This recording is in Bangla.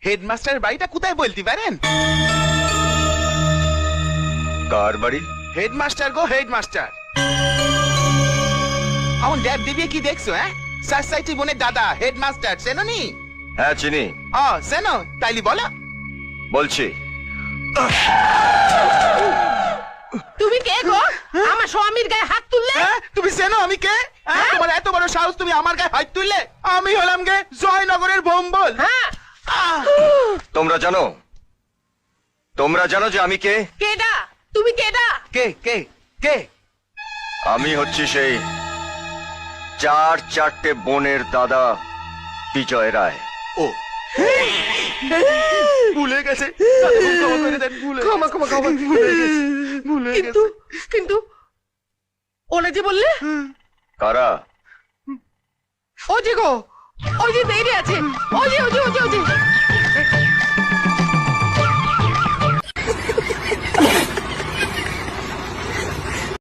হেডমাস্টারের বাড়িটা কোথায় বলতে পারেন? কার বাড়ি? হেডমাস্টার গো, হেডমাস্টার। আমার ড্যাব দিবি কি দেখছো? সোসাইটি বোনের দাদা হেডমাস্টার, চেনো নি? হ্যাঁ চিনি। চেনো? তাইলি বলো। বলছি। তুমি কে গো? আমার স্বামীর গায়ে হাত তুললে? তুমি চেনো আমি কে? তোমার এত বড় সাহস, তুমি আমার গায়ে হাত তুললে? আমি হলাম গে জয়নগরের ভম্বল। তোমরা জানো, তোমরা জানো যে আমি কে? কেডা? তুমি কেডা? কে কে কে? আমি হচ্ছি সেই চারটে বোনের দাদা বিজয় রায়। ও ভুলে গেছে। ক্ষমা করে দেন, ভুলে গেছে। কিন্তু ওরা যে বললে, কারা? ও যে গো, ওই যে বেরিয়ে আছে, ওই যে